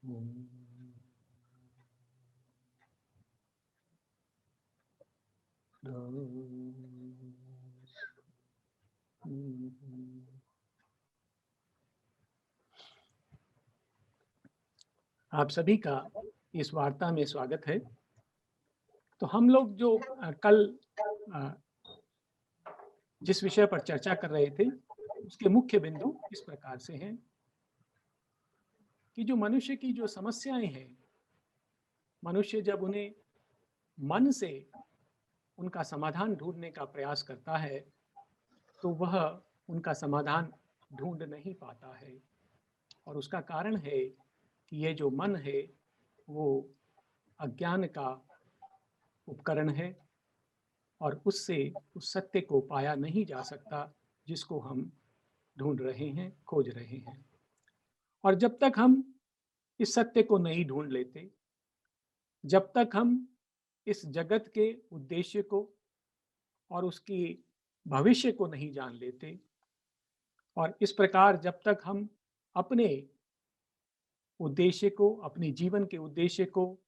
आप सभी का इस वार्ता में स्वागत है। तो हम लोग जो कल अ, जिस विषय पर चर्चा कर रहे थे, उसके मुख्य बिंदु इस प्रकार से हैं कि जो मनुष्य की जो समस्याएं हैं, मनुष्य जब उन्हें मन से उनका समाधान ढूंढने का प्रयास करता है, तो वह उनका समाधान ढूंढ नहीं पाता है। और उसका कारण है कि ये जो मन है, वो अज्ञान का उपकरण है और उससे उस सत्य को पाया नहीं जा सकता जिसको हम ढूंढ रहे हैं, खोज रहे हैं। और जब तक हम इस सत्य को नहीं ढूंढ लेते, जब तक हम इस जगत के उद्देश्य को और उसकी भविष्य को नहीं जान लेते, और इस प्रकार जब तक हम अपने उद्देश्य को, अपने जीवन के उद्देश्य को,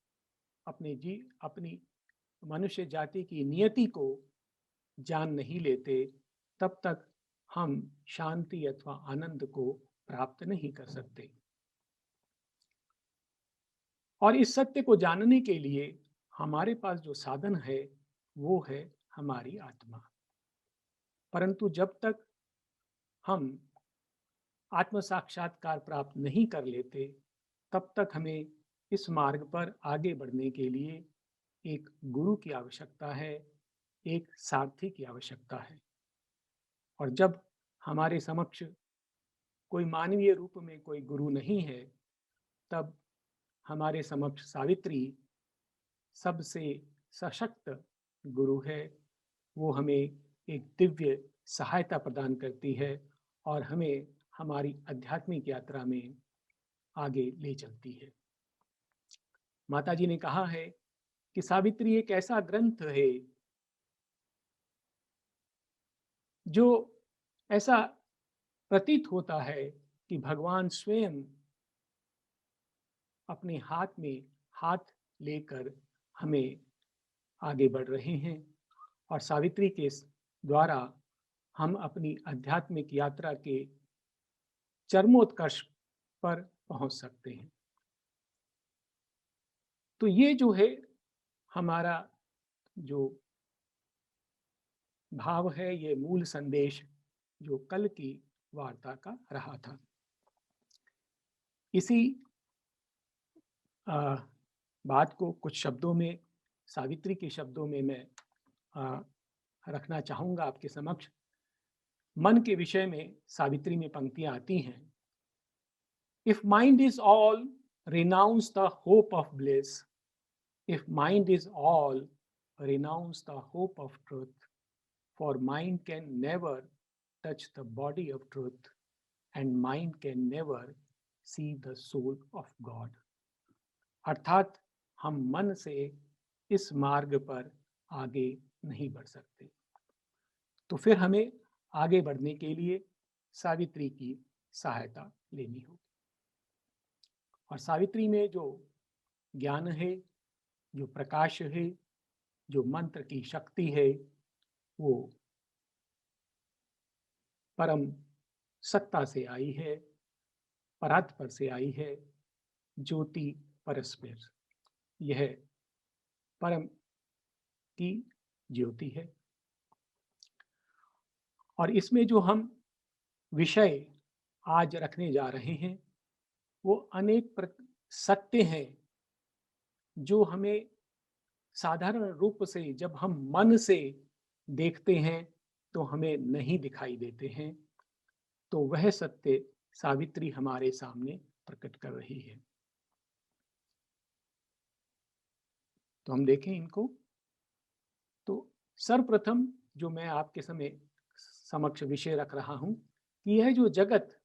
अपनी मनुष्य जाति की नियति को जान नहीं लेते, तब तक हम शांति अथवा आनंद को प्राप्त नहीं कर सकते। और इस सत्य को जानने के लिए हमारे पास जो साधन है, वो है हमारी आत्मा। परंतु जब तक हम आत्म साक्षात्कार प्राप्त नहीं कर लेते, तब तक हमें इस मार्ग पर आगे बढ़ने के लिए एक गुरु की आवश्यकता है, एक सारथी की आवश्यकता है। और जब हमारे समक्ष कोई मानवीय रूप में कोई गुरु नहीं है, तब हमारे समक्ष सावित्री सबसे सशक्त गुरु है। वो हमें एक दिव्य सहायता प्रदान करती है और हमें हमारी आध्यात्मिक यात्रा में आगे ले चलती है। माता जी ने कहा है कि सावित्री एक ऐसा ग्रंथ है जो ऐसा प्रतीत होता है कि भगवान स्वयं अपने हाथ में हाथ लेकर हमें आगे बढ़ रहे हैं। और सावित्री के द्वारा हम अपनी आध्यात्मिक यात्रा के चरमोत्कर्ष पर पहुंच सकते हैं। तो ये जो है हमारा जो भाव है, ये मूल संदेश जो कल की वार्ता का रहा था। इसी बात को कुछ शब्दों में, सावित्री के शब्दों में मैं रखना चाहूँगा आपके समक्ष। मन के विषय में सावित्री में पंक्तियाँ आती हैं। If mind is all, renounce the hope of bliss. If mind is all, renounce the hope of truth. For mind can never touch the body of truth, and mind can never see the soul of God. अर्थात हम मन से इस मार्ग पर आगे नहीं बढ़ सकते। तो फिर हमें आगे बढ़ने के लिए सावित्री की सहायता लेनी होगी। और सावित्री में जो ज्ञान है, जो प्रकाश है, जो मंत्र की शक्ति है, वो परम सत्ता से आई है, परात्पर से आई है, ज्योति परस्पर। यह परम की ज्योति है। और इसमें जो हम विषय आज रखने जा रहे हैं, वो अनेक सत्य हैं जो हमें साधारण रूप से जब हम मन से देखते हैं तो हमें नहीं दिखाई देते हैं। तो वह सत्य सावित्री हमारे सामने प्रकट कर रही है। तो हम देखें इनको। तो सर्वप्रथम जो मैं आपके समक्ष विषय रख रहा हूं कि यह जो जगत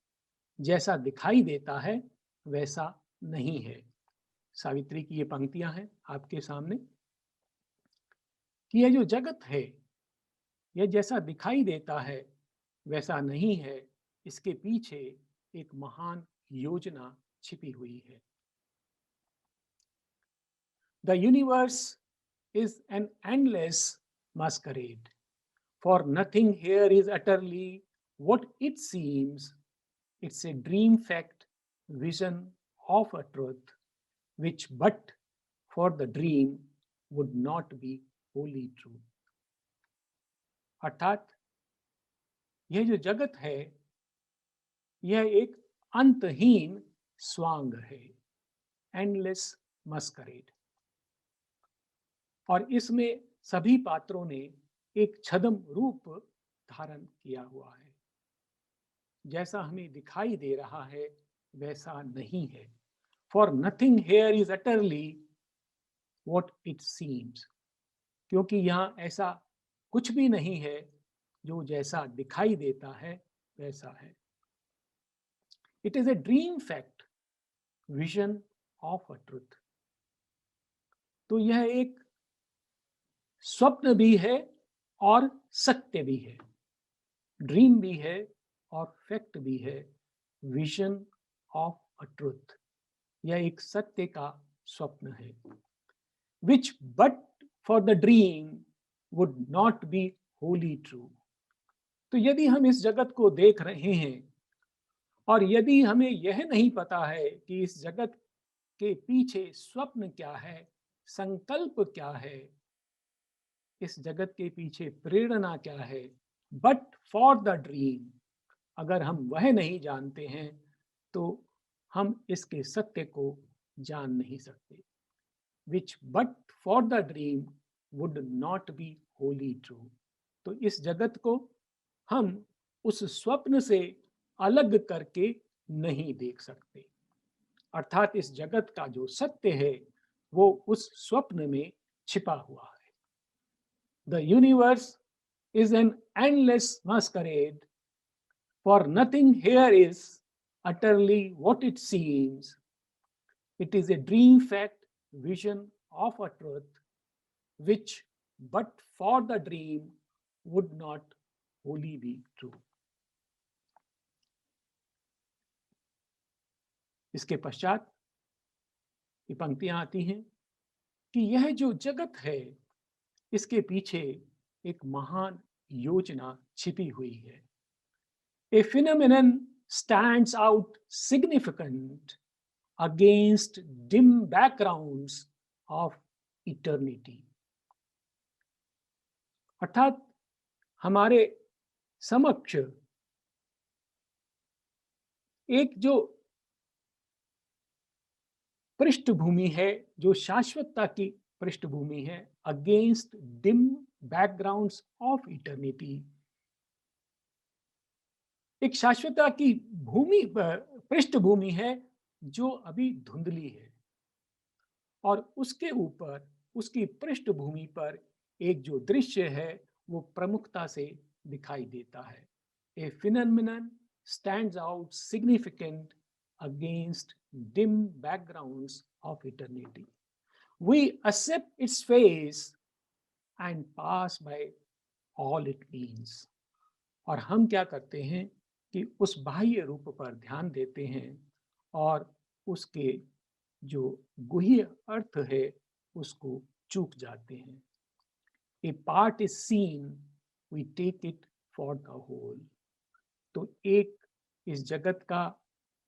जैसा दिखाई देता है वैसा नहीं है। सावित्री की ये पंक्तियां हैं आपके सामने कि यह जो जगत है, यह जैसा दिखाई देता है वैसा नहीं है। इसके पीछे एक महान योजना छिपी हुई है। The universe is an endless masquerade, for nothing here is utterly what it seems. It's a dream fact, vision of a truth, which but for the dream would not be wholly true. अर्थात यह जो जगत है यह एक अंतहीन स्वांग है, एंडलेस मस्करेड, और इसमें सभी पात्रों ने एक छद्म रूप धारण किया हुआ है। जैसा हमें दिखाई दे रहा है वैसा नहीं है। For nothing here is utterly what it seems, क्योंकि यहाँ ऐसा कुछ भी नहीं है जो जैसा दिखाई देता है वैसा है। It is a dream fact, vision of a truth. तो यह एक स्वप्न भी है और सत्य भी है, ड्रीम भी है और फैक्ट भी है, विजन ऑफ अ ट्रुथ, यह एक सत्य का स्वप्न है। Which but for the dream would not be wholly true. तो यदि हम इस जगत को देख रहे हैं और यदि हमें यह नहीं पता है कि इस जगत के पीछे स्वप्न क्या है, संकल्प क्या है, इस जगत के पीछे प्रेरणा क्या है, बट फॉर द ड्रीम, अगर हम वह नहीं जानते हैं तो हम इसके सत्य को जान नहीं सकते। Which but for the dream would not be wholly true. तो इस जगत को हम उस स्वप्न से अलग करके नहीं देख सकते। अर्थात इस जगत का जो सत्य है वो उस स्वप्न में छिपा हुआ है। The universe is an endless masquerade, for nothing here is utterly what it seems. It is a dream fact, vision of a truth, which but for the dream would not wholly be true. इसके पश्चात ये पंक्तियां आती हैं कि यह जो जगत है इसके पीछे एक महान योजना छिपी हुई है। A phenomenon stands out significant against dim backgrounds of eternity. अर्थात हमारे समक्ष एक जो पृष्ठभूमि है, जो शाश्वतता की पृष्ठभूमि है, against dim backgrounds of eternity, एक शाश्वतता की भूमि पृष्ठभूमि है जो अभी धुंधली है, और उसके ऊपर उसकी पृष्ठभूमि पर एक जो दृश्य है वो प्रमुखता से दिखाई देता है। A phenomenon stands out significant against dim backgrounds of eternity. We accept its face and pass by all it means. और हम क्या करते हैं कि उस बाह्य रूप पर ध्यान देते हैं और उसके जो गुह्य अर्थ है उसको चूक जाते हैं। A part is seen, we take it for the whole. तो एक इस जगत का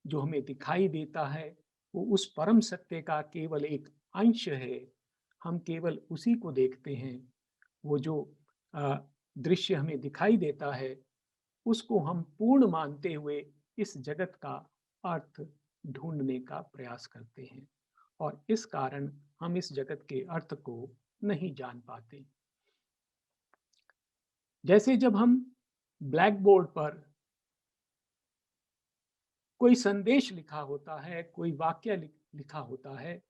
जो हमें दिखाई देता है वो उस परम सत्य का केवल एक अंश है, हम केवल उसी को देखते हैं। वो जो दृश्य हमें दिखाई देता है उसको हम पूर्ण मानते हुए इस जगत का अर्थ ढूंढने का प्रयास करते हैं, और इस कारण हम इस जगत के अर्थ को नहीं जान पाते। जैसे जब हम ब्लैक बोर्ड पर कोई संदेश लिखा होता है, कोई वाक्य लिखा होता है,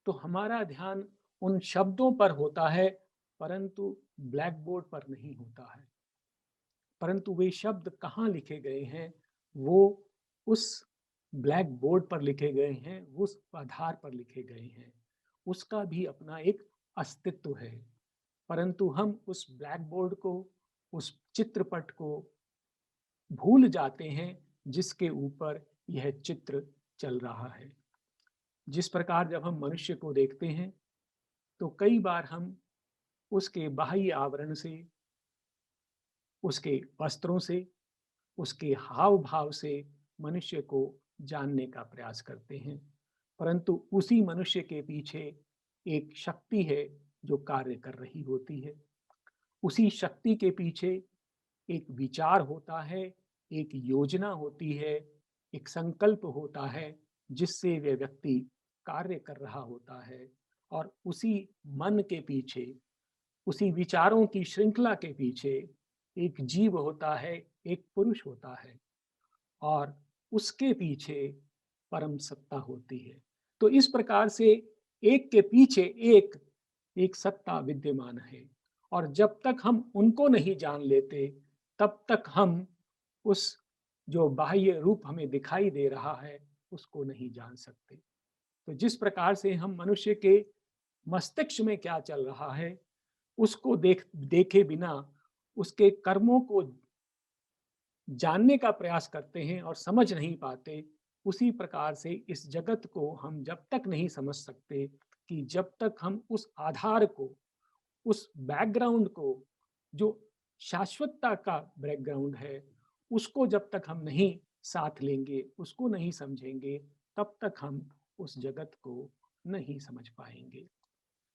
तो हमारा ध्यान उन शब्दों पर होता है परंतु ब्लैक बोर्ड पर नहीं होता है। परंतु वे शब्द कहाँ लिखे गए हैं वो उस ब्लैक बोर्ड पर लिखे गए हैं, उस आधार पर लिखे गए हैं, उसका भी अपना एक अस्तित्व है। परंतु हम उस ब्लैक बोर्ड को, उस चित्रपट को भूल जाते हैं जिसके ऊपर यह चित्र चल रहा है। जिस प्रकार जब हम मनुष्य को देखते हैं तो कई बार हम उसके बाह्य आवरण से, उसके वस्त्रों से, उसके हाव भाव से मनुष्य को जानने का प्रयास करते हैं, परंतु उसी मनुष्य के पीछे एक शक्ति है जो कार्य कर रही होती है। उसी शक्ति के पीछे एक विचार होता है, एक योजना होती है, एक संकल्प होता है जिससे वह व्यक्ति कार्य कर रहा होता है। और उसी मन के पीछे, उसी विचारों की श्रृंखला के पीछे एक जीव होता है, एक पुरुष होता है, और उसके पीछे परम सत्ता होती है। तो इस प्रकार से एक के पीछे एक एक सत्ता विद्यमान है, और जब तक हम उनको नहीं जान लेते तब तक हम उस जो बाह्य रूप हमें दिखाई दे रहा है उसको नहीं जान सकते। तो जिस प्रकार से हम मनुष्य के मस्तिष्क में क्या चल रहा है उसको देखे बिना उसके कर्मों को जानने का प्रयास करते हैं और समझ नहीं पाते, उसी प्रकार से इस जगत को हम जब तक नहीं समझ सकते कि जब तक हम उस आधार को, उस बैकग्राउंड को, जो शाश्वतता का बैकग्राउंड है, उसको जब तक हम नहीं साथ लेंगे, उसको नहीं समझेंगे, तब तक हम उस जगत को नहीं समझ पाएंगे,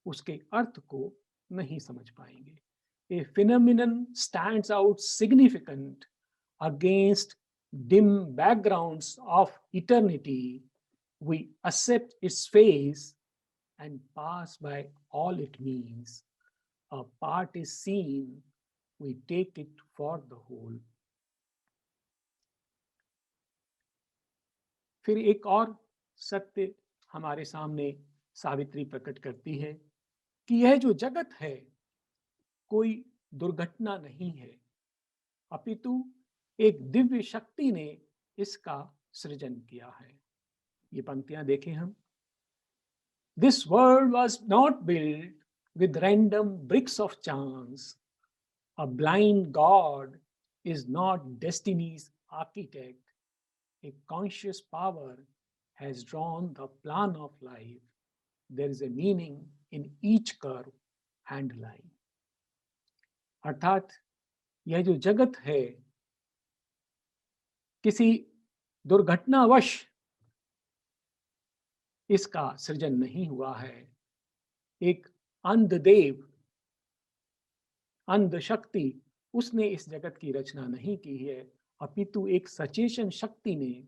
उसके अर्थ को नहीं समझ पाएंगे। A phenomenon stands out significant against dim backgrounds of eternity. We accept its face and pass by all it means. A part is seen, we take it for the whole. फिर एक और सत्य हमारे सामने सावित्री प्रकट करती है कि यह जो जगत है कोई दुर्घटना नहीं है, अपितु एक दिव्य शक्ति ने इसका सृजन किया है। ये पंक्तियां देखें हम। This world was not built with random bricks of chance. A blind God is not destiny's architect. A conscious power has drawn the plan of life. There is a meaning in each curve and line. अर्थात यह जो जगत है किसी दुर्घटनावश इसका सृजन नहीं हुआ है। एक अंधदेव, अंध शक्ति, उसने इस जगत की रचना नहीं की है, अपितु एक सचेतन शक्ति ने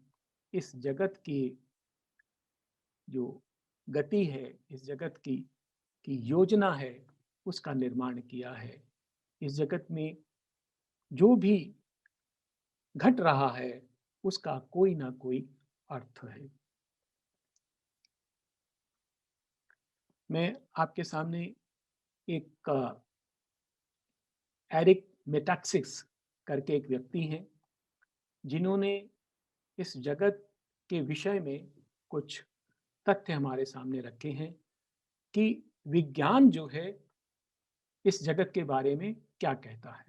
इस जगत की जो गति है, इस जगत की योजना है, उसका निर्माण किया है। इस जगत में जो भी घट रहा है उसका कोई ना कोई अर्थ है। मैं आपके सामने एक एरिक मेटाक्सिस करके एक व्यक्ति हैं जिन्होंने इस जगत के विषय में कुछ तथ्य हमारे सामने रखे हैं कि विज्ञान जो है इस जगत के बारे में क्या कहता है।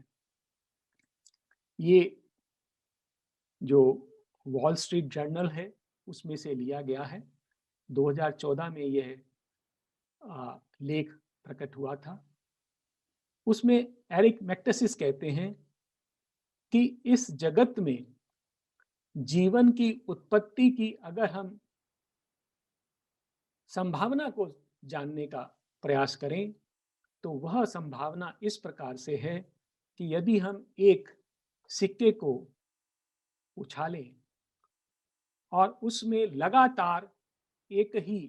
ये जो वॉल स्ट्रीट जर्नल है उसमें से लिया गया है। 2014 में यह लेख प्रकट हुआ था। उसमें एरिक मैक्टेसिस कहते हैं कि इस जगत में जीवन की उत्पत्ति की अगर हम संभावना को जानने का प्रयास करें तो वह संभावना इस प्रकार से है कि यदि हम एक सिक्के को उछालें और उसमें लगातार एक ही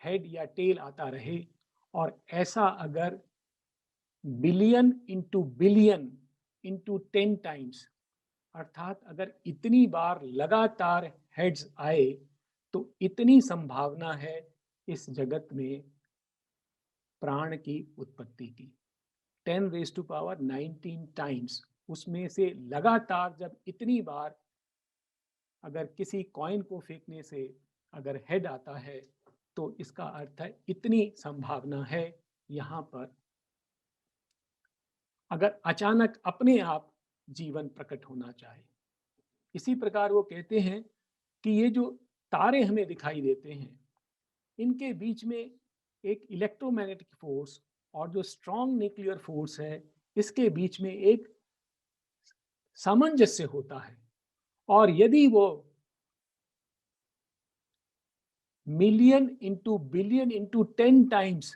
हेड या टेल आता रहे, और ऐसा अगर बिलियन इंटू 10 टाइम्स, अर्थात अगर इतनी बार लगातार हेड्स आए तो इतनी संभावना है इस जगत में प्राण की उत्पत्ति की। 10⁻19 टाइम्स, उसमें से लगातार जब इतनी बार अगर किसी कॉइन को फेंकने से अगर हेड आता है तो इसका अर्थ है इतनी संभावना है यहाँ पर अगर अचानक अपने आप जीवन प्रकट होना चाहे। इसी प्रकार वो कहते हैं कि ये जो तारे हमें दिखाई देते हैं इनके बीच में एक इलेक्ट्रोमैग्नेटिक फोर्स और जो स्ट्रॉन्ग न्यूक्लियर फोर्स है, इसके बीच में एक सामंजस्य होता है। और यदि वो million into billion into 10 times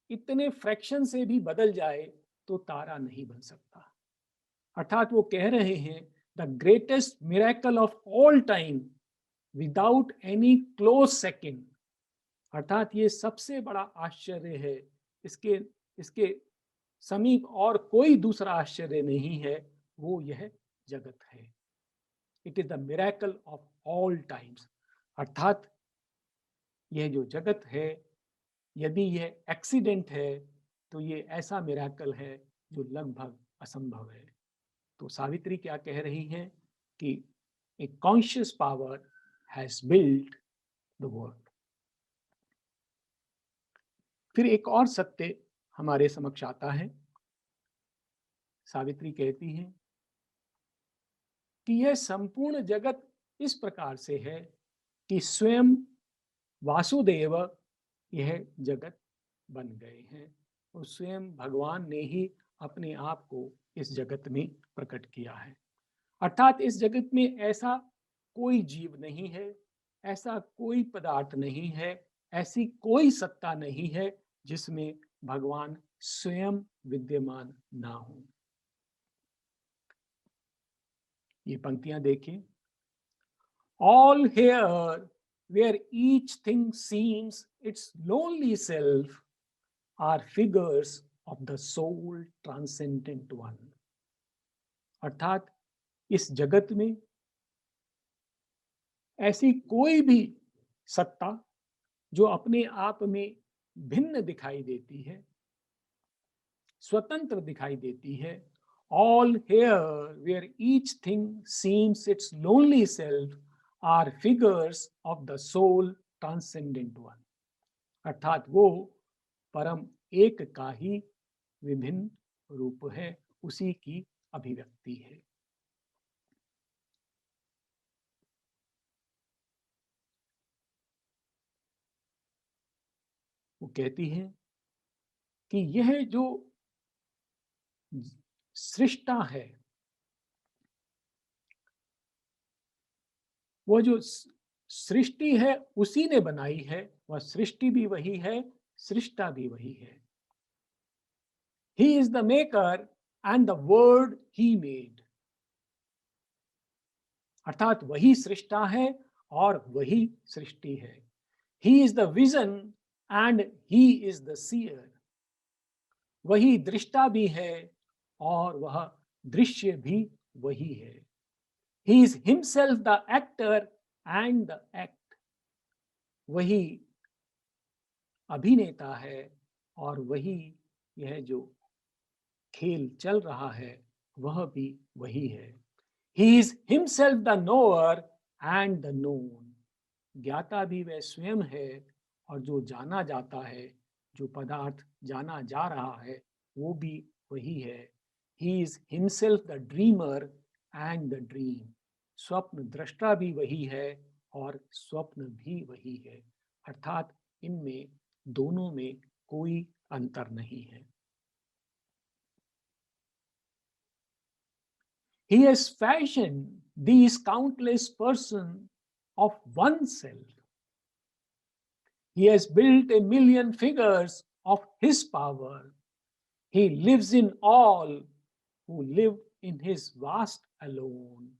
इतने फ्रैक्शन से भी बदल जाए तो तारा नहीं बन सकता। अर्थात वो कह रहे हैं the greatest miracle of all time without any close second, अर्थात ये सबसे बड़ा आश्चर्य है, इसके इसके समीप और कोई दूसरा आश्चर्य नहीं है, वो यह जगत है। It is the miracle of all times, अर्थात यह जो जगत है, यदि यह एक्सीडेंट है तो ये ऐसा मिरेकल है जो लगभग असंभव है। तो सावित्री क्या कह रही हैं कि a conscious power has built the world. फिर एक और सत्य हमारे समक्ष आता है। सावित्री कहती हैं कि यह संपूर्ण जगत इस प्रकार से है कि स्वयं वासुदेव यह जगत बन गए हैं और स्वयं भगवान ने ही अपने आप को इस जगत में प्रकट किया है। अर्थात इस जगत में ऐसा कोई जीव नहीं है, ऐसा कोई पदार्थ नहीं है, ऐसी कोई सत्ता नहीं है जिसमें भगवान स्वयं विद्यमान ना हो। ये पंक्तियां देखिए। All here, where each thing seems its lonely self, are figures of the soul transcendent one. अर्थात इस जगत में ऐसी कोई भी सत्ता जो अपने आप में भिन्न दिखाई देती है, स्वतंत्र दिखाई देती है, all here where each thing seems its lonely self are figures of the soul transcendent one, अर्थात वो परम एक का ही विभिन्न रूप है, उसी की अभिव्यक्ति है। वो कहती है कि यह जो सृष्टा है, वो जो सृष्टि है उसी ने बनाई है, वह सृष्टि भी वही है, सृष्टा भी वही है। He is the maker and the word he made, अर्थात वही सृष्टा है और वही सृष्टि है। He is the vision and he is the seer, वही दृष्टा भी है और वह दृश्य भी वही है। He is himself the actor and the act, वही अभिनेता है और वही यह जो खेल चल रहा है वह भी वही है। He is himself the knower and the known, ज्ञाता भी वह स्वयं है और जो जाना जाता है, जो पदार्थ जाना जा रहा है वो भी वही है। He is himself the dreamer and the dream, स्वप्न दृष्टा भी वही है और स्वप्न भी वही है, अर्थात इनमें दोनों में कोई अंतर नहीं है। He has fashioned these countless persons of oneself. He has built a million figures of his power. He lives in all who live in his vast alone.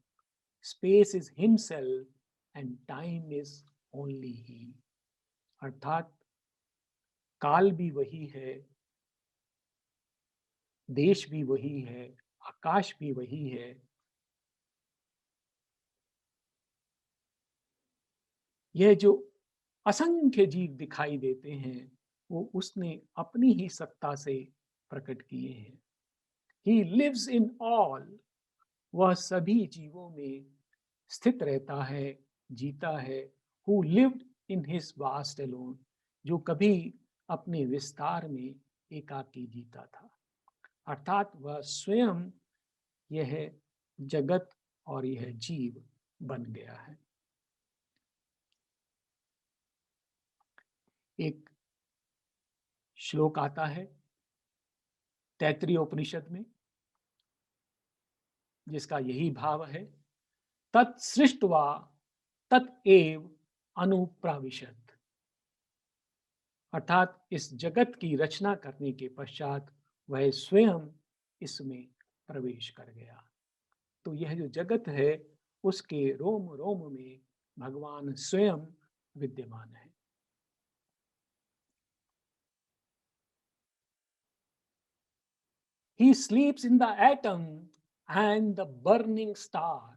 Space is himself and time is only he. अर्थात काल भी वही है, देश भी वही है, आकाश भी वही है। यह जो असंख्य जीव दिखाई देते हैं वो उसने अपनी ही सत्ता से प्रकट किए हैं। He lives in all, वह सभी जीवों में स्थित रहता है, जीता है। Who lived in his vast alone, जो कभी अपने विस्तार में एकाकी जीता था, अर्थात वह स्वयं यह जगत और यह जीव बन गया है। एक श्लोक आता है तैत्तिरीय उपनिषद में, जिसका यही भाव है, तत्सृष्ट्वा तत्एव अनुप्राविशत। अर्थात इस जगत की रचना करने के पश्चात वह स्वयं इसमें प्रवेश कर गया। तो यह जो जगत है उसके रोम रोम में भगवान स्वयं विद्यमान है। He sleeps in the atom and the burning star.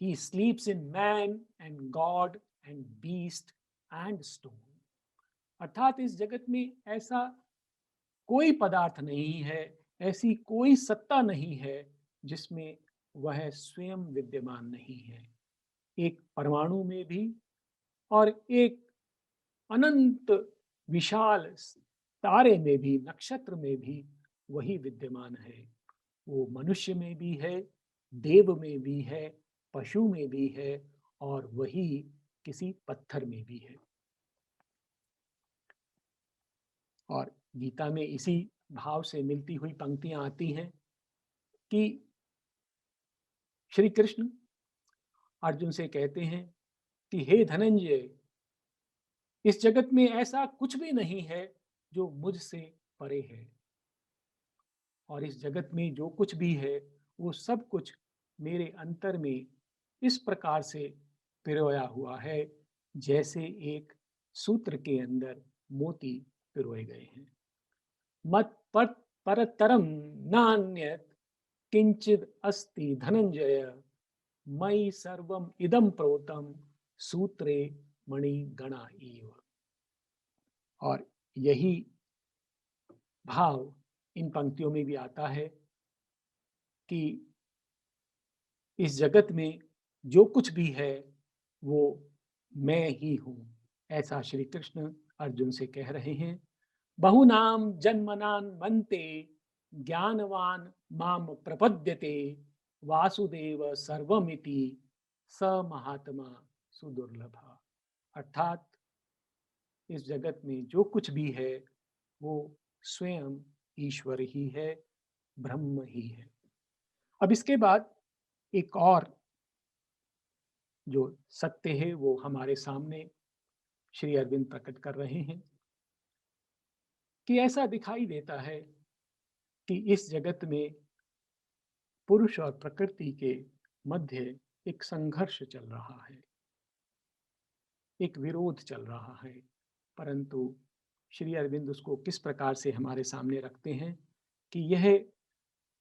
He sleeps in man and God and beast and stone. अर्थात इस जगत में ऐसा कोई पदार्थ नहीं है, ऐसी कोई सत्ता नहीं है जिसमें वह स्वयं विद्यमान नहीं है। एक परमाणु में भी और एक अनंत विशाल तारे में भी, नक्षत्र में भी वही विद्यमान है। वो मनुष्य में भी है, देव में भी है, पशु में भी है और वही किसी पत्थर में भी है। और गीता में इसी भाव से मिलती हुई पंक्तियां आती हैं कि श्री कृष्ण अर्जुन से कहते हैं कि हे धनंजय, इस जगत में ऐसा कुछ भी नहीं है जो मुझसे परे है, और इस जगत में जो कुछ भी है वो सब कुछ मेरे अंतर में इस प्रकार से पिरोया हुआ है जैसे एक सूत्र के अंदर मोती पिरोए गए हैं। मत परतरम नान्यत किंचित अस्ति धनंजय, मयि सर्वम इदम प्रोतम सूत्रे मणि गणा इव। और यही भाव इन पंक्तियों में भी आता है कि इस जगत में जो कुछ भी है वो मैं ही हूं। ऐसा श्री कृष्ण अर्जुन से कह रहे हैं। बहुनाम जन्मनान मनते ज्ञानवान माम प्रपद्यते, वासुदेव सर्वमिति स महात्मा सुदुर्लभ। अर्थात इस जगत में जो कुछ भी है वो स्वयं ईश्वर ही है, ब्रह्म ही है। अब इसके बाद एक और जो सत्य है वो हमारे सामने श्री अरविंद प्रकट कर रहे हैं कि ऐसा दिखाई देता है कि इस जगत में पुरुष और प्रकृति के मध्य एक संघर्ष चल रहा है, एक विरोध चल रहा है। परंतु श्री अरविंद उसको किस प्रकार से हमारे सामने रखते हैं कि यह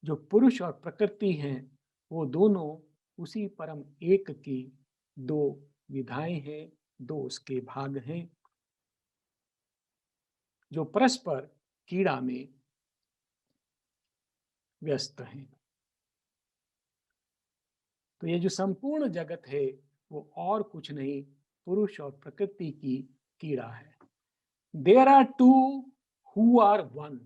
जो पुरुष और प्रकृति हैं वो दोनों उसी परम एक की दो विधाएं हैं, दो उसके भाग हैं जो परस्पर क्रीड़ा में व्यस्त हैं। तो ये जो संपूर्ण जगत है वो और कुछ नहीं, पुरुष और प्रकृति की क्रीड़ा है। There are two who are one.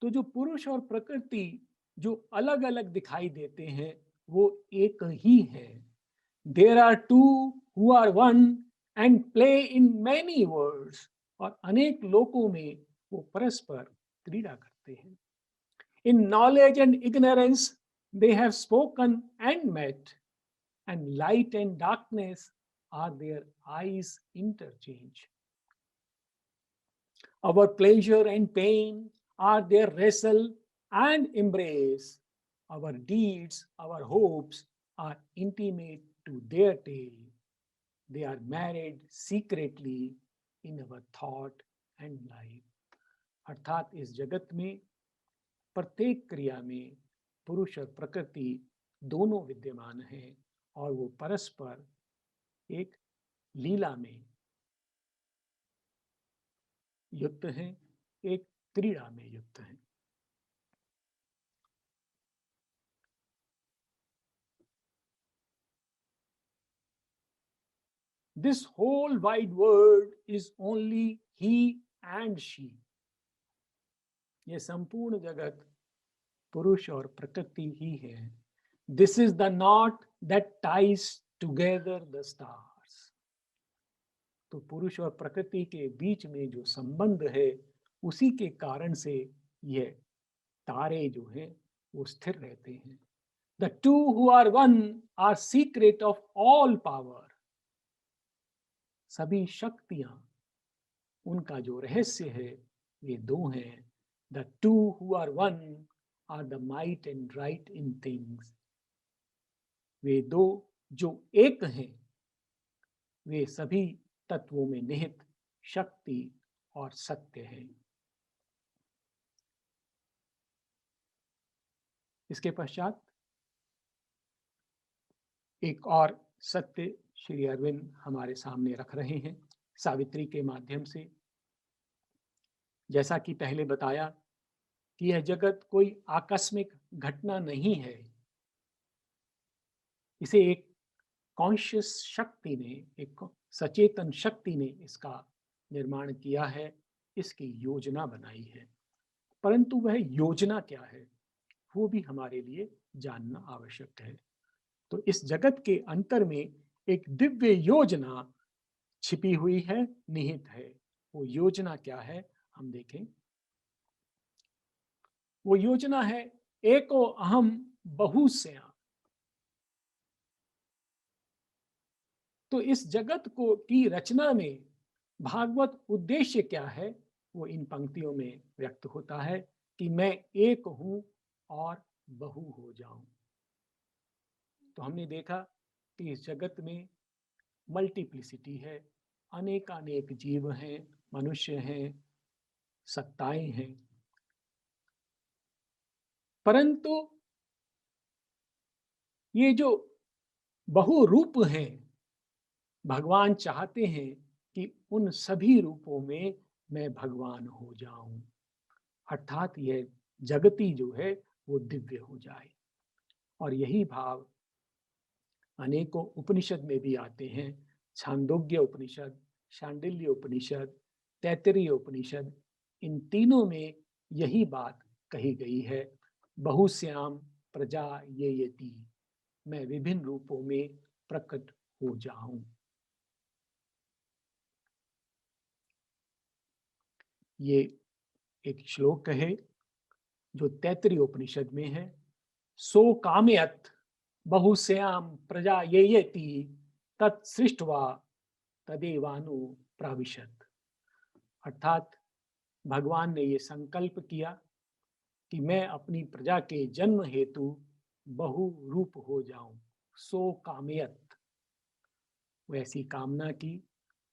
तो जो पुरुष और प्रकृति जो अलग अलग दिखाई देते हैं वो एक ही है। There are two who are one and play in many worlds. और अनेक लोकों में वो परस्पर क्रीड़ा करते हैं। In knowledge and ignorance they have spoken and met, and light and darkness are their eyes interchange. Our pleasure and pain are their wrestle and embrace. Our deeds, our hopes are intimate to their tale. They are married secretly in our thought and life. अर्थात इस जगत में प्रत्येक क्रिया में पुरुष और प्रकृति दोनों विद्यमान हैं और वो परस्पर एक लीला में युक्त हैं, एक क्रीड़ा में युक्त हैं। This whole wide world is only he and she. ये संपूर्ण जगत पुरुष और प्रकृति ही है। This is the knot that ties together the stars. तो पुरुष और प्रकृति के बीच में जो संबंध है उसी के कारण से यह तारे जो हैं वो स्थिर रहते हैं। The two who are one are secret of all power. सभी शक्तियां, उनका जो रहस्य है ये दो हैं। The two who are one are the might and right in things. वे दो जो एक हैं वे सभी तत्वों में निहित शक्ति और सत्य है। इसके पश्चात एक और सत्य श्री अरविंद हमारे सामने रख रहे हैं सावित्री के माध्यम से। जैसा कि पहले बताया कि यह जगत कोई आकस्मिक घटना नहीं है, इसे एक कॉन्शियस शक्ति ने, एक सचेतन शक्ति ने इसका निर्माण किया है, इसकी योजना बनाई है। परंतु वह योजना क्या है वो भी हमारे लिए जानना आवश्यक है। तो इस जगत के अंतर में एक दिव्य योजना छिपी हुई है, निहित है। वो योजना क्या है हम देखें। वो योजना है एको अहम बहुश्याम। तो इस जगत को की रचना में भागवत उद्देश्य क्या है वो इन पंक्तियों में व्यक्त होता है कि मैं एक हूं और बहु हो जाऊं। तो हमने देखा कि इस जगत में मल्टीप्लिसिटी है, अनेकानेक जीव हैं, मनुष्य हैं, सत्ताएं हैं, परंतु ये जो बहुरूप हैं, भगवान चाहते हैं कि उन सभी रूपों में मैं भगवान हो जाऊं, अर्थात यह जगती जो है वो दिव्य हो जाए। और यही भाव अनेकों उपनिषद में भी आते हैं। छांदोग्य उपनिषद, शांडिल्य उपनिषद, तैत्तिरीय उपनिषद, इन तीनों में यही बात कही गई है। बहुश्याम प्रजा ये यति, मैं विभिन्न रूपों में प्रकट हो जाऊं। ये एक श्लोक है जो तैत्तिरीय उपनिषद में है। सो कामयत बहुश्याम प्रजा ये यति तत्सृष्टवा तदेवानु प्राविशत। अर्थात भगवान ने ये संकल्प किया कि मैं अपनी प्रजा के जन्म हेतु बहु रूप हो जाऊं। सो कामयत, वैसी कामना की।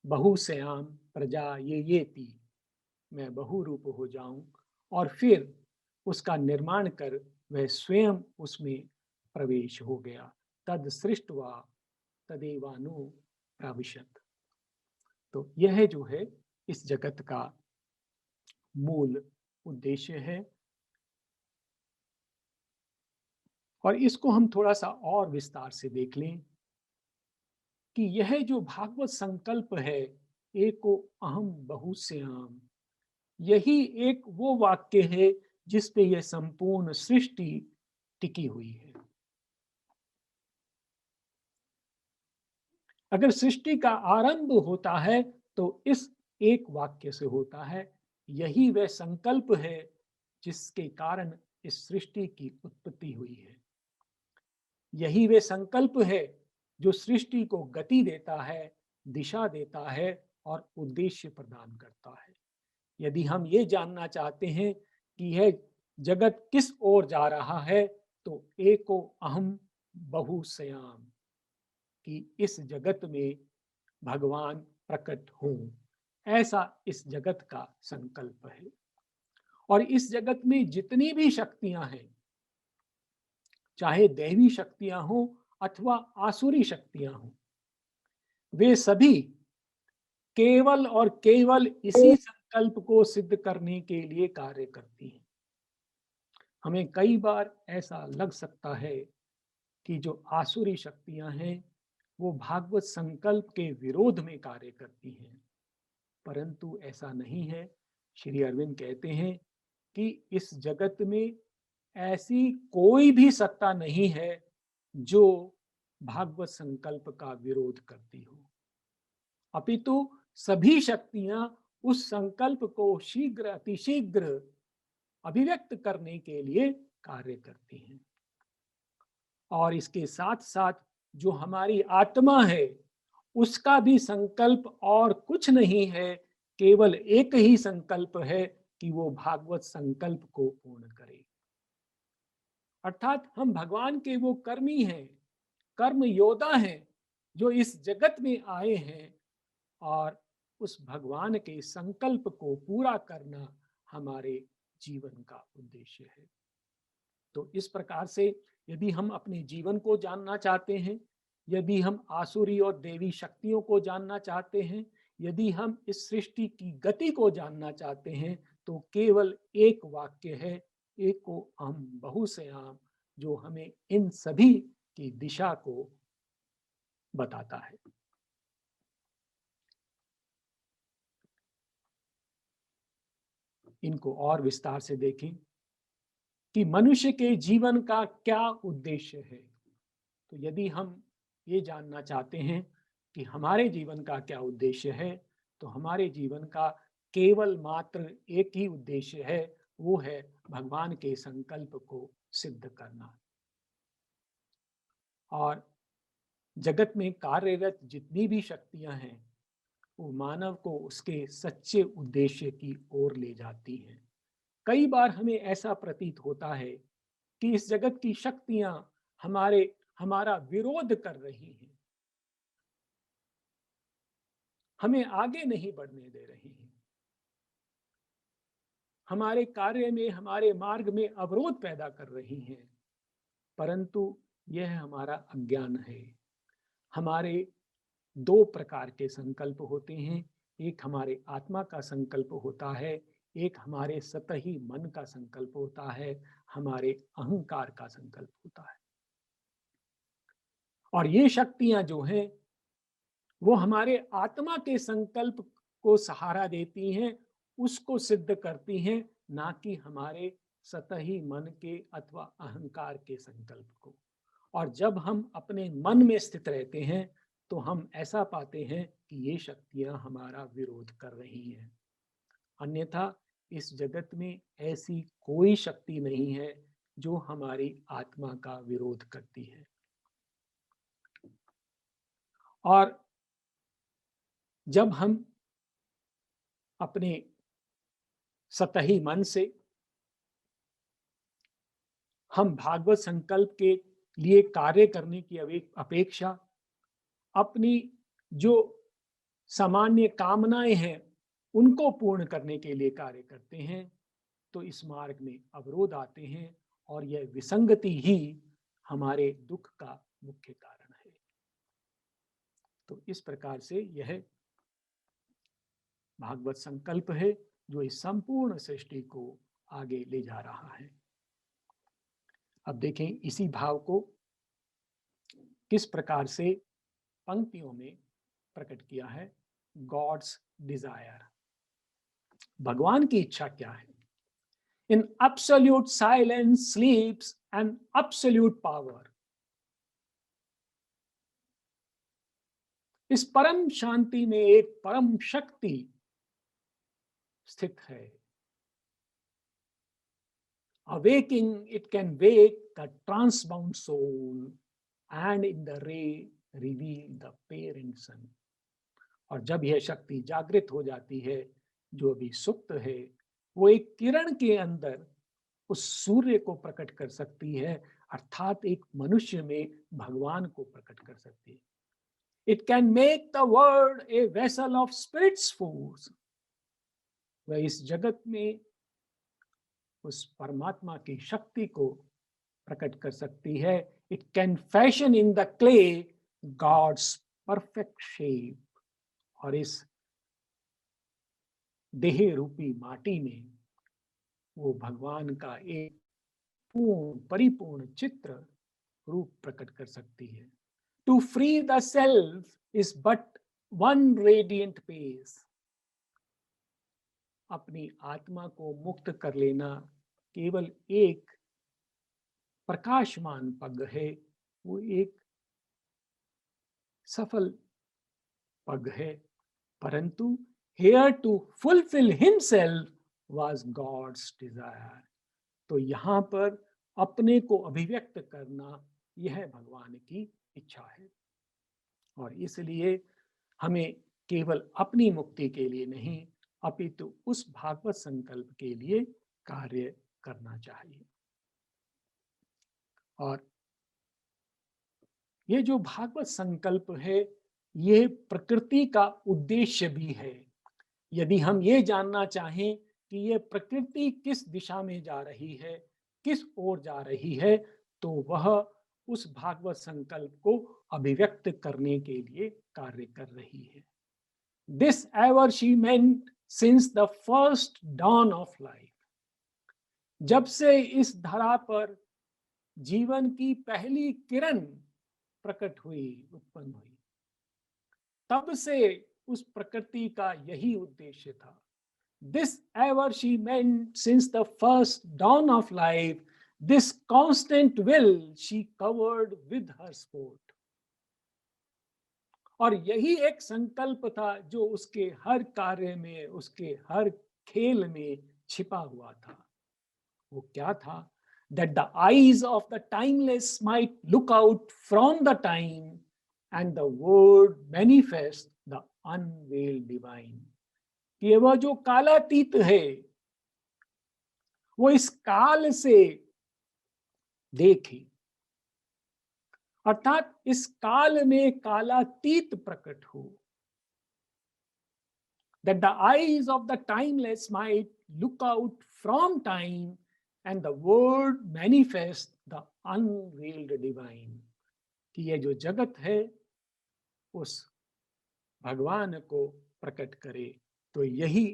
बहुश्याम प्रजा ये थी, मैं बहु रूप हो जाऊं। और फिर उसका निर्माण कर वह स्वयं उसमें प्रवेश हो गया। तद सृष्टवा तदेवानु प्राविशत। तो यह जो है इस जगत का मूल उद्देश्य है। और इसको हम थोड़ा सा और विस्तार से देख लें कि यह जो भागवत संकल्प है एको अहम बहुश्याम, यही एक वो वाक्य है जिस पे यह संपूर्ण सृष्टि टिकी हुई है। अगर सृष्टि का आरंभ होता है तो इस एक वाक्य से होता है। यही वह संकल्प है जिसके कारण इस सृष्टि की उत्पत्ति हुई है। यही वे संकल्प है जो सृष्टि को गति देता है, दिशा देता है और उद्देश्य प्रदान करता है। यदि हम ये जानना चाहते हैं कि यह जगत किस ओर जा रहा है तो एको अहम बहुश्याम, कि इस जगत में भगवान प्रकट हों, ऐसा इस जगत का संकल्प है। और इस जगत में जितनी भी शक्तियां हैं, चाहे दैवी शक्तियां हो अथवा आसुरी शक्तियां हो, वे सभी केवल और केवल इसी संकल्प को सिद्ध करने के लिए कार्य करती हैं। हमें कई बार ऐसा लग सकता है कि जो आसुरी शक्तियां हैं वो भागवत संकल्प के विरोध में कार्य करती हैं, परंतु ऐसा नहीं है। श्री अरविंद कहते हैं कि इस जगत में ऐसी कोई भी सत्ता नहीं है जो भागवत संकल्प का विरोध करती हो, अपितु सभी शक्तियां उस संकल्प को शीघ्र अतिशीघ्र अभिव्यक्त करने के लिए कार्य करती हैं। और इसके साथ साथ जो हमारी आत्मा है उसका भी संकल्प और कुछ नहीं है, केवल एक ही संकल्प है कि वो भागवत संकल्प को पूर्ण करे। अर्थात हम भगवान के वो कर्मी हैं, कर्म योद्धा हैं, जो इस जगत में आए हैं और उस भगवान के संकल्प को पूरा करना हमारे जीवन का उद्देश्य है। तो इस प्रकार से यदि हम अपने जीवन को जानना चाहते हैं, यदि हम आसुरी और देवी शक्तियों को जानना चाहते हैं, यदि हम इस सृष्टि की गति को जानना चाहते हैं, तो केवल एक वाक्य है, एको अहम् बहुसयाम, जो हमें इन सभी की दिशा को बताता है। इनको और विस्तार से देखें कि मनुष्य के जीवन का क्या उद्देश्य है। तो यदि हम ये जानना चाहते हैं कि हमारे जीवन का क्या उद्देश्य है, तो हमारे जीवन का केवल मात्र एक ही उद्देश्य है, वो है भगवान के संकल्प को सिद्ध करना। और जगत में कार्यरत जितनी भी शक्तियां हैं वो मानव को उसके सच्चे उद्देश्य की ओर ले जाती हैं। कई बार हमें ऐसा प्रतीत होता है कि इस जगत की शक्तियां हमारा विरोध कर रही हैं, हमें आगे नहीं बढ़ने दे रही हैं, हमारे कार्य में, हमारे मार्ग में अवरोध पैदा कर रही हैं। परंतु यह हमारा अज्ञान है। हमारे दो प्रकार के संकल्प होते हैं, एक हमारे आत्मा का संकल्प होता है, एक हमारे सतही मन का संकल्प होता है, हमारे अहंकार का संकल्प होता है। और ये शक्तियां जो हैं वो हमारे आत्मा के संकल्प को सहारा देती हैं, उसको सिद्ध करती हैं, ना कि हमारे सतही मन के अथवा अहंकार के संकल्प को। और जब हम अपने मन में स्थित रहते हैं तो हम ऐसा पाते हैं कि ये शक्तियां हमारा विरोध कर रही हैं। अन्यथा इस जगत में ऐसी कोई शक्ति नहीं है जो हमारी आत्मा का विरोध करती है। और जब हम अपने सतही मन से हम भागवत संकल्प के लिए कार्य करने की अपेक्षा अपनी जो सामान्य कामनाएं हैं उनको पूर्ण करने के लिए कार्य करते हैं, तो इस मार्ग में अवरोध आते हैं और यह विसंगति ही हमारे दुख का मुख्य कारण है। तो इस प्रकार से यह भागवत संकल्प है जो इस संपूर्ण सृष्टि को आगे ले जा रहा है। अब देखें इसी भाव को किस प्रकार से पंक्तियों में प्रकट किया है। गॉड्स डिजायर, भगवान की इच्छा क्या है। In absolute silence स्लीप्स and absolute power, इस परम शांति में एक परम शक्ति स्थित है। Awaking, it can wake the transbound soul and in the ray reveal the parent sun. और जब यह शक्ति जागृत हो जाती है, जो अभी सुप्त है, वो एक किरण के अंदर उस सूर्य को प्रकट कर सकती है, अर्थात एक मनुष्य में भगवान को प्रकट कर सकती है। It can make the world a vessel of spirit's force. वह इस जगत में उस परमात्मा की शक्ति को प्रकट कर सकती है। It can fashion in the clay God's perfect shape, और इस देह रूपी माटी में वो भगवान का एक पूर्ण परिपूर्ण चित्र रूप प्रकट कर सकती है। To free the self is but one radiant pace, अपनी आत्मा को मुक्त कर लेना केवल एक प्रकाशमान पग है, वो एक सफल पग है। परंतु here to fulfill himself was God's desire. तो यहाँ पर अपने को अभिव्यक्त करना यह भगवान की इच्छा है, और इसलिए हमें केवल अपनी मुक्ति के लिए नहीं अपितु उस भागवत संकल्प के लिए कार्य करना चाहिए। और ये जो भागवत संकल्प है ये प्रकृति का उद्देश्य भी है। यदि हम ये जानना चाहें कि ये प्रकृति किस दिशा में जा रही है, किस ओर जा रही है, तो वह उस भागवत संकल्प को अभिव्यक्त करने के लिए कार्य कर रही है। This ever she meant since the first dawn of life. जब से इस धरा पर जीवन की पहली किरण प्रकट हुई, उत्पन्न हुई, तब से उस प्रकृति का यही उद्देश्य था। This ever she meant since the first dawn of life, this constant will she covered with her sport. और यही एक संकल्प था जो उसके हर कार्य में, उसके हर खेल में छिपा हुआ था। वो क्या था? That the eyes of the timeless might look out from the time and the word manifest the unveiled divine. कि वह जो कालातीत है वो इस काल से देखे, अर्थात इस काल में कालातीत प्रकट हो। That the eyes of the timeless might look out from time and the word manifest the unveiled divine. कि ये जो जगत है उस भगवान को प्रकट करे, तो यही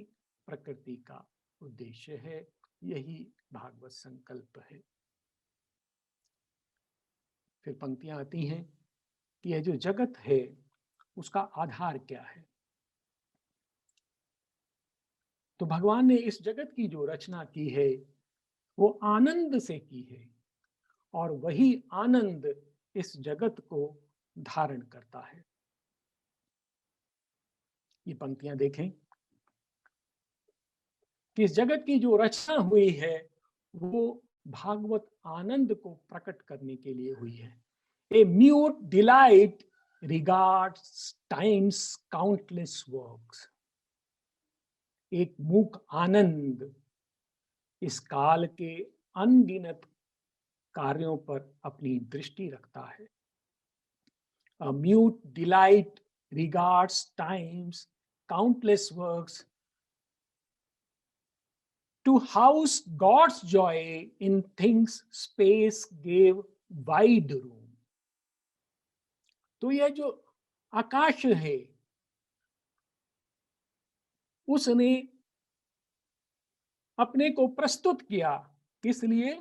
प्रकृति का उद्देश्य है, यही भागवत संकल्प है। फिर पंक्तियां आती हैं कि यह जो जगत है उसका आधार क्या है। तो भगवान ने इस जगत की जो रचना की है वो आनंद से की है, और वही आनंद इस जगत को धारण करता है। ये पंक्तियां देखें कि इस जगत की जो रचना हुई है वो भागवत आनंद को प्रकट करने के लिए हुई है। A mute delight regards times countless works. एक मूक आनंद इस काल के अनगिनत कार्यों पर अपनी दृष्टि रखता है। A mute delight regards time's countless works. To house God's joy in things space gave wide room. तो यह जो आकाश है उसने अपने को प्रस्तुत किया, किस लिए?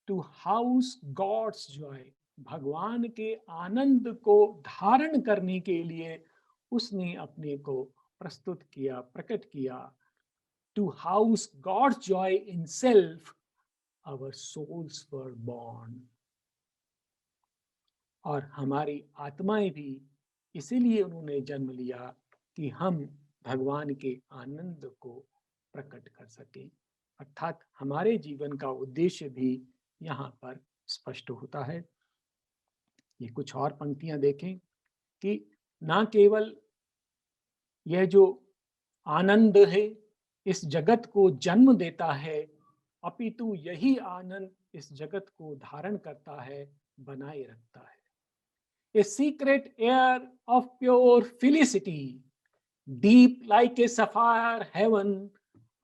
टू हाउस गॉड्स जॉय, भगवान के आनंद को धारण करने के लिए उसने अपने को प्रस्तुत किया, प्रकट किया। To house God's joy in self our souls were born. और हमारी आत्माएं भी इसीलिए उन्होंने जन्म लिया कि हम भगवान के आनंद को प्रकट कर सकें। अर्थात हमारे जीवन का उद्देश्य भी यहाँ पर स्पष्ट होता है। ये कुछ और पंक्तियां देखें कि ना केवल यह जो आनंद है इस जगत को जन्म देता है, अपितु यही आनंद इस जगत को धारण करता है, बनाए रखता है। A secret air of pure felicity, deep like a sapphire heaven,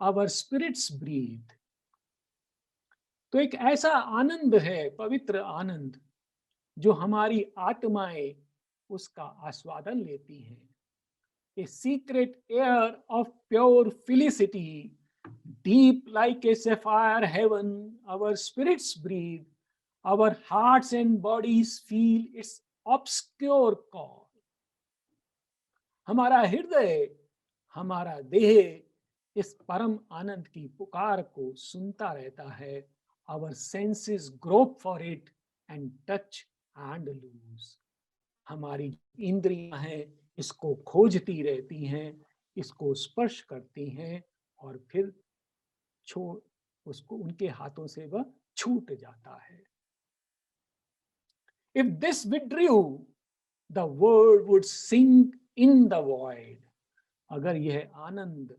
our spirits breathe. तो एक ऐसा आनंद है, पवित्र आनंद, जो हमारी आत्माएं उसका आस्वादन लेती हैं। A secret air of pure felicity, deep like a sapphire heaven, our spirits breathe, our hearts and bodies feel its obscure call. हमारा हृदय, हमारा देह इस परम आनंद की पुकार को सुनता रहता है। Our senses grope for it and touch and lose. हमारी इंद्रियां हैं इसको खोजती रहती हैं, इसको स्पर्श करती हैं और फिर छोड़ उसको उनके हाथों से वह छूट जाता है। If this withdrew, the world would sink in the void. अगर यह आनंद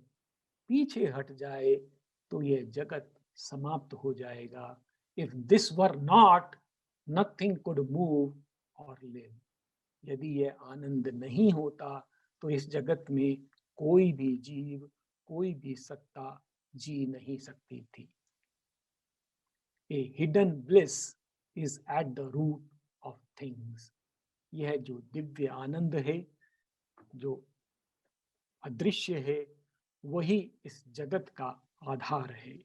पीछे हट जाए तो यह जगत समाप्त हो जाएगा। If this were not, nothing could move or live. यदि यह आनंद नहीं होता तो इस जगत में कोई भी जीव, कोई भी सत्ता जी नहीं सकती थी। A hidden bliss is at the root of things. यह जो दिव्य आनंद है, जो अदृश्य है, वही इस जगत का आधार है।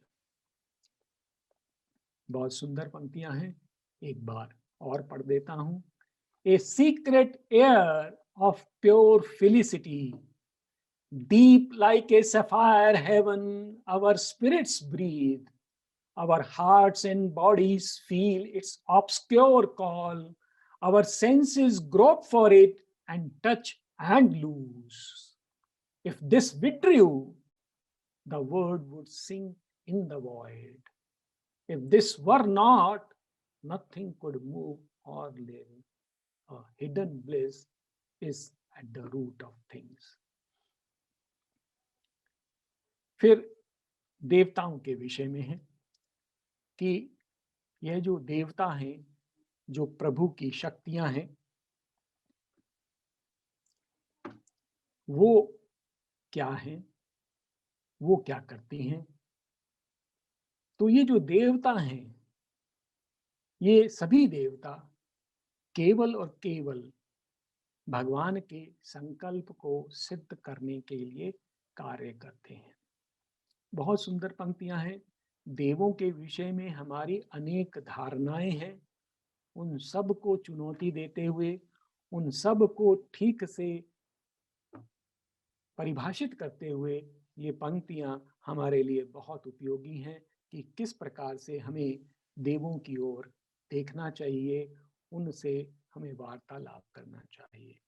बहुत सुंदर पंक्तियां हैं, एक बार और पढ़ देता हूं। A secret air of pure felicity, deep like a sapphire heaven, our spirits breathe, our hearts and bodies feel its obscure call, our senses grope for it and touch and lose. If this withdrew, the word would sink in the void. If this were not, nothing could move or live. A hidden bliss is at the root of things. फिर देवताओं के विषय में है कि यह जो देवता हैं, जो प्रभु की शक्तियां हैं, वो क्या हैं, वो क्या करती हैं। तो ये जो देवता हैं, ये सभी देवता केवल और केवल भगवान के संकल्प को सिद्ध करने के लिए कार्य करते हैं। बहुत सुंदर पंक्तियां हैं। देवों के विषय में हमारी अनेक धारणाएं हैं, उन सब को चुनौती देते हुए, उन सब को ठीक से परिभाषित करते हुए ये पंक्तियां हमारे लिए बहुत उपयोगी हैं कि किस प्रकार से हमें देवों की ओर देखना चाहिए, उनसे हमें वार्तालाप करना चाहिए।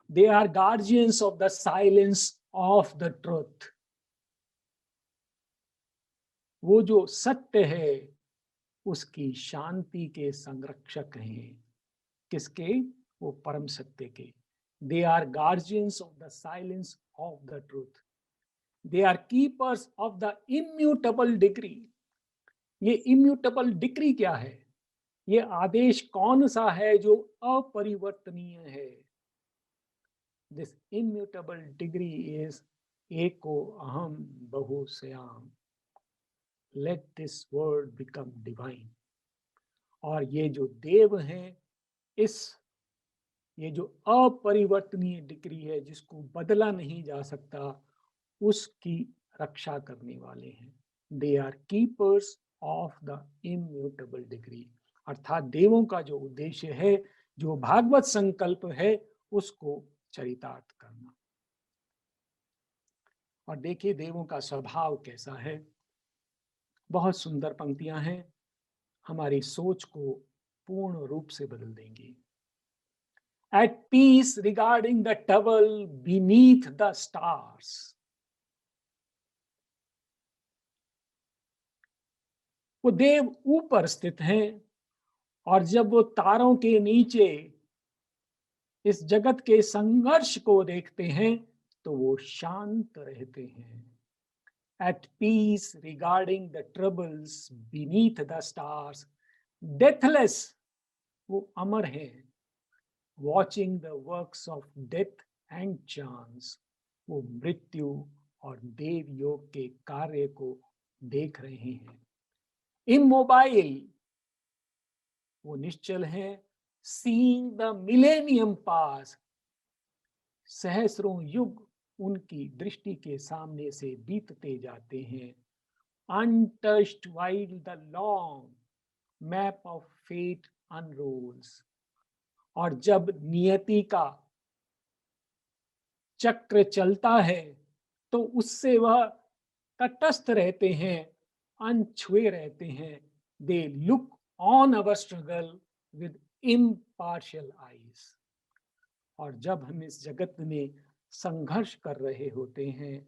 They are guardians of the silence of the truth. वो जो सत्य है उसकी शांति के संरक्षक हैं। किसके? वो परम सत्य के। They are guardians of the silence of the truth. They are keepers of the immutable decree. ये immutable decree क्या है? ये आदेश कौन सा है जो अपरिवर्तनीय है? This immutable decree is एको अहम बहुश्याम. Let this word become divine. और ये जो देव हैं, ये जो अपरिवर्तनीय डिग्री है, जिसको बदला नहीं जा सकता, उसकी रक्षा करने वाले हैं। They are keepers of the immutable decree. अर्थात देवों का जो उद्देश्य है, जो भागवत संकल्प है, उसको चरितार्थ करना। और देखिए देवों का स्वभाव कैसा है। बहुत सुंदर पंक्तियां हैं, हमारी सोच को पूर्ण रूप से बदल देंगी। At peace regarding the trouble beneath the stars. वो देव ऊपर स्थित हैं और जब वो तारों के नीचे इस जगत के संघर्ष को देखते हैं तो वो शांत रहते हैं। At peace regarding the troubles beneath the stars, deathless, वो अमर हैं। Watching the works of death and chance, वो मृत्यु और देव योग के कार्य को देख रहे हैं। Immobile, वो निश्चल हैं। Seeing the millennium pass, सहस्रों युग उनकी दृष्टि के सामने से बीतते जाते हैं। Untouched while the long map of fate unrolls, और जब नियति का चक्र चलता है तो उससे वह तटस्थ रहते हैं, अनछुए रहते हैं। They look on our struggle with impartial eyes. और जब हम इस जगत में संघर्ष कर रहे होते हैं,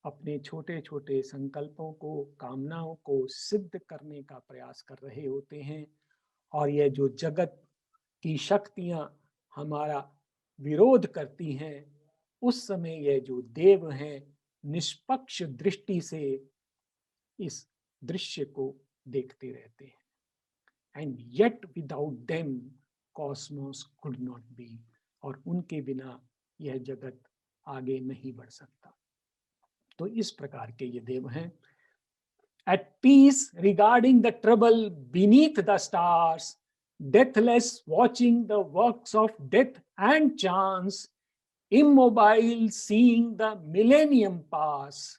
अपने छोटे छोटे संकल्पों को, कामनाओं को सिद्ध करने का प्रयास कर रहे होते हैं। और यह जो जगत की शक्तियां हमारा विरोध करती हैं, उस समय यह जो देव हैं निष्पक्ष दृष्टि से इस दृश्य को देखते रहते हैं। And yet without them cosmos could not be, और उनके बिना यह जगत आगे नहीं बढ़ सकता। तो इस प्रकार के ये देव हैं। At peace regarding the trouble beneath the stars, deathless watching the works of death and chance, immobile seeing the millennium pass,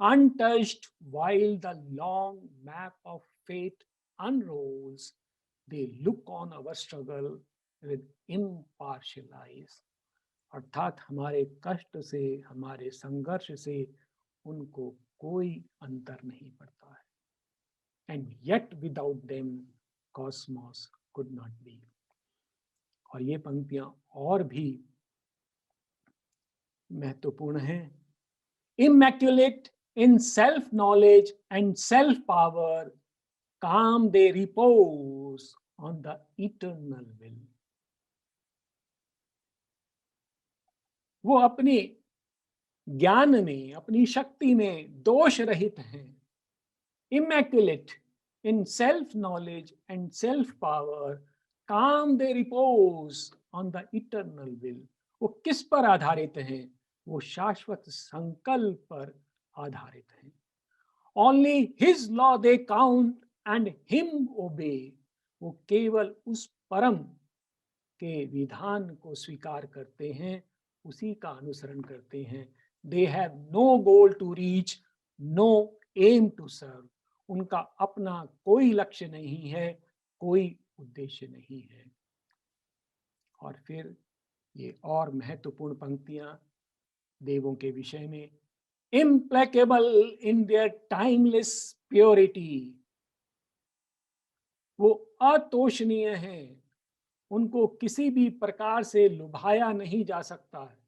untouched while the long map of fate unrolls, they look on our struggle with impartial eyes. अर्थात हमारे कष्ट से, हमारे संघर्ष से उनको कोई अंतर नहीं पड़ता है। And yet without them cosmos could not be. और ये पंक्तियां और भी महत्वपूर्ण हैं। Immaculate in self knowledge and self power, calm they repose on the eternal will. वो अपने ज्ञान में, अपनी शक्ति में दोष रहित हैं। Immaculate in self-knowledge and self-power, calm they repose on the eternal will. वो किस पर आधारित हैं? वो शाश्वत संकल्प पर आधारित हैं। Only his law they count and him obey. वो केवल उस परम के विधान को स्वीकार करते हैं, उसी का अनुसरण करते हैं। They have no goal to reach, no aim to serve. उनका अपना कोई लक्ष्य नहीं है, कोई उद्देश्य नहीं है। और फिर ये और महत्वपूर्ण पंक्तियां देवों के विषय में। Implacable in their timeless purity, वो अतोषणीय हैं, उनको किसी भी प्रकार से लुभाया नहीं जा सकता है।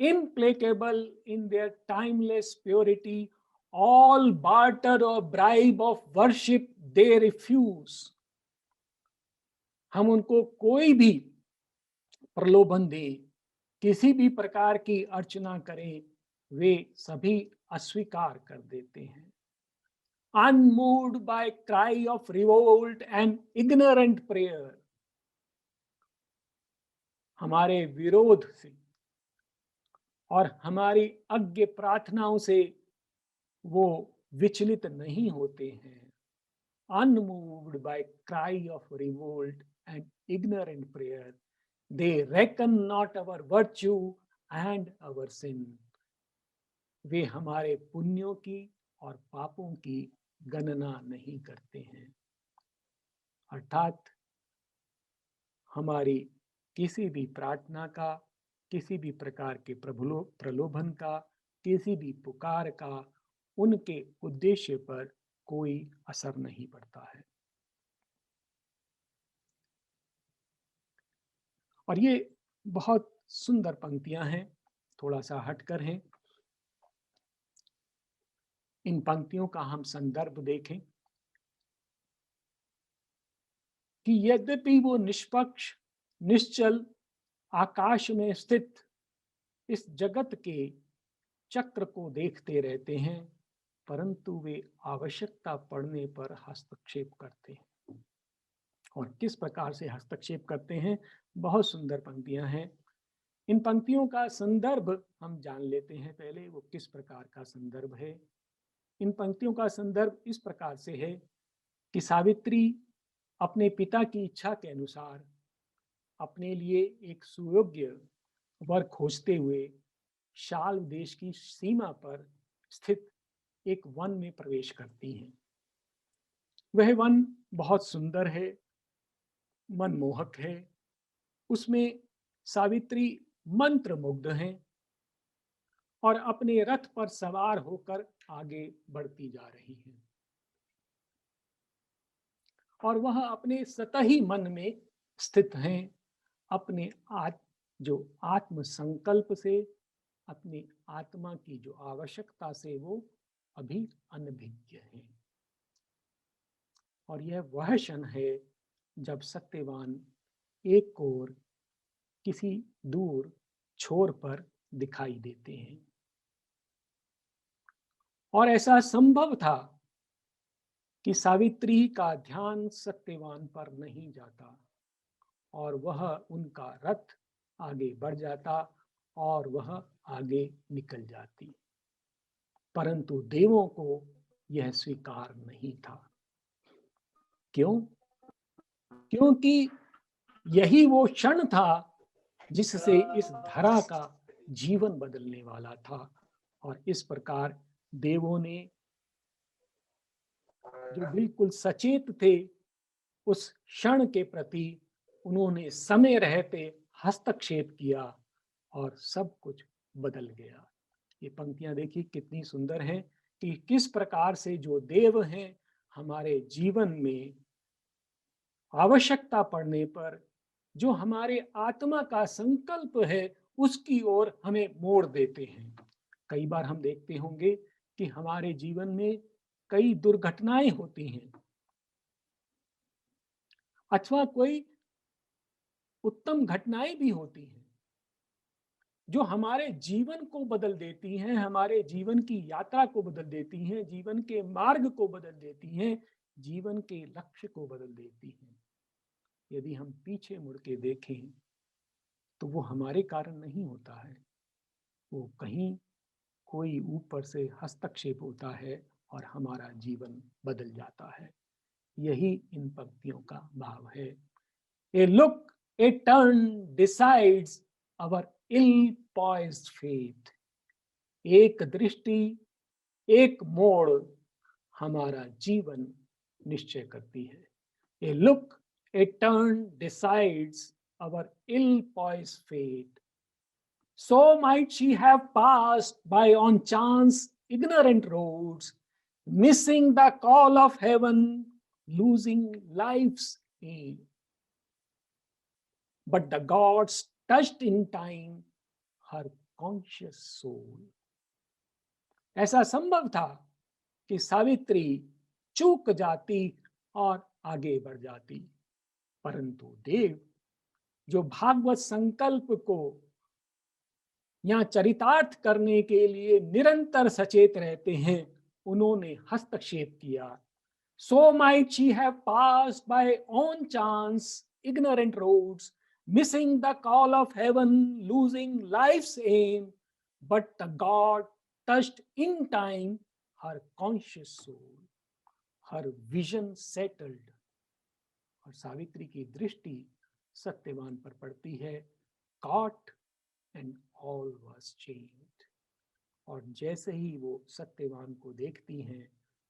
Implacable in their timeless purity, all barter or bribe of worship they refuse. हम उनको कोई भी प्रलोभन दें, किसी भी प्रकार की अर्चना करें, वे सभी अस्वीकार कर देते हैं। Unmoved by cry of revolt and ignorant prayer, हमारे विरोध से और हमारी अज्ञ प्रार्थनाओं से वो विचलित नहीं होते हैं। Unmoved by cry of revolt and ignorant prayer, they reckon not our virtue and our sin. वे हमारे पुण्यों की और पापों की गणना नहीं करते हैं। अर्थात हमारी किसी भी प्रार्थना का, किसी भी प्रकार के प्रलोभन का, किसी भी पुकार का उनके उद्देश्य पर कोई असर नहीं पड़ता है। और ये बहुत सुंदर पंक्तियां हैं, थोड़ा सा हटकर हैं। इन पंक्तियों का हम संदर्भ देखें कि यद्यपि वो निष्पक्ष, निश्चल, आकाश में स्थित इस जगत के चक्र को देखते रहते हैं, परंतु वे आवश्यकता पड़ने पर हस्तक्षेप करते हैं। और किस प्रकार से हस्तक्षेप करते हैं? बहुत सुंदर पंक्तियां हैं। इन पंक्तियों का संदर्भ हम जान लेते हैं पहले, वो किस प्रकार का संदर्भ है। इन पंक्तियों का संदर्भ इस प्रकार से है कि सावित्री अपने पिता की इच्छा के अनुसार अपने लिए एक सुयोग्य वर खोजते हुए शाल देश की सीमा पर स्थित एक वन में प्रवेश करती हैं। वह वन बहुत सुंदर है, मनमोहक है। उसमें सावित्री मंत्रमुग्ध हैं और अपने रथ पर सवार होकर आगे बढ़ती जा रही हैं। और वह अपने सतही मन में स्थित हैं, अपने जो आत्म संकल्प से अपनी आत्मा की जो आवश्यकता से वो अभी अनभिज्ञ हैं। और यह वह क्षण है जब सत्यवान एक और किसी दूर छोर पर दिखाई देते हैं। और ऐसा संभव था कि सावित्री का ध्यान सत्यवान पर नहीं जाता और वह उनका रथ आगे बढ़ जाता और वह आगे निकल जाती, परंतु देवों को यह स्वीकार नहीं था। क्यों? क्योंकि यही वो क्षण था जिससे इस धरा का जीवन बदलने वाला था। और इस प्रकार देवों ने, जो बिल्कुल सचेत थे उस क्षण के प्रति, उन्होंने समय रहते हस्तक्षेप किया और सब कुछ बदल गया। ये पंक्तियां देखिए कितनी सुंदर हैं कि किस प्रकार से जो देव हैं हमारे जीवन में आवश्यकता पड़ने पर जो हमारे आत्मा का संकल्प है उसकी ओर हमें मोड़ देते हैं। कई बार हम देखते होंगे कि हमारे जीवन में कई दुर्घटनाएं होती हैं अथवा कोई उत्तम घटनाएं भी होती हैं जो हमारे जीवन को बदल देती हैं, हमारे जीवन की यात्रा को बदल देती हैं, जीवन के मार्ग को बदल देती हैं, जीवन के लक्ष्य को बदल देती हैं। यदि हम पीछे मुड़ के देखें तो वो हमारे कारण नहीं होता है, वो कहीं कोई ऊपर से हस्तक्षेप होता है और हमारा जीवन बदल जाता है। यही इन पंक्तियों का भाव है। A look, a turn decides our ill poised fate. एक दृष्टि, एक मोड़ हमारा जीवन निश्चय करती है। A look, a turn decides our ill-poised fate. So might she have passed by on chance ignorant roads, missing the call of heaven, losing life's aim. But the gods touched in time her conscious soul. ऐसा संभव था कि सावित्री चूक जाती और आगे बढ़ जाती, परंतु देव जो भागवत संकल्प को या चरितार्थ करने के लिए निरंतर सचेत रहते हैं, उन्होंने हस्तक्षेप किया। So might she have passed by on chance ignorant roads, missing the call of heaven, losing life's aim, but the God touched in time her conscious soul, her vision settled. और सावित्री की दृष्टि सत्यवान पर पड़ती है, caught and all was changed. और जैसे ही वो सत्यवान को देखती हैं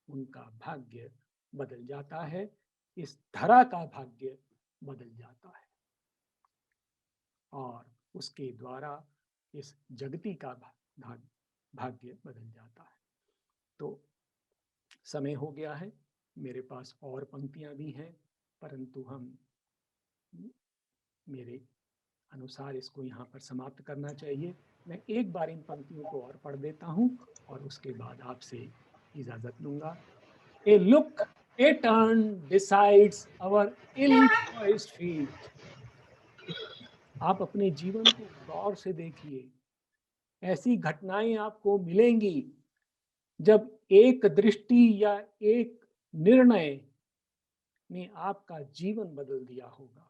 उनका भाग्य बदल जाता है, इस धरा का भाग्य बदल जाता है और उसके द्वारा इस जगती का भाग्य बदल जाता है। तो समय हो गया है, मेरे पास और पंक्तियां भी हैं, परंतु हम मेरे अनुसार इसको यहाँ पर समाप्त करना चाहिए। मैं एक बार इन पंक्तियों को और पढ़ देता हूँ और उसके बाद आपसे इजाजत लूंगा। A look, a turn decides our ill-poised faith. आप अपने जीवन को गौर से देखिए, ऐसी घटनाएं आपको मिलेंगी जब एक दृष्टि या एक निर्णय ने आपका जीवन बदल दिया होगा,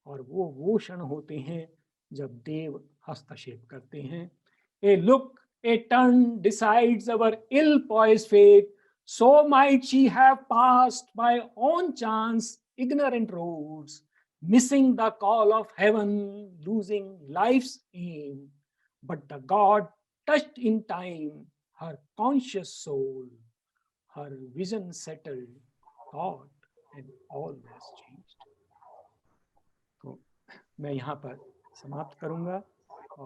और वो क्षण होते हैं जब देव हस्तक्षेप करते हैं। A look, a turn decides our ill poised fate, so might she have passed by on chance ignorant roads, missing the call of heaven, losing life's aim, but the God touched in time her conscious soul, her vision settled, thought and all was changed. तो मैं यहाँ पर समाप्त करूंगा।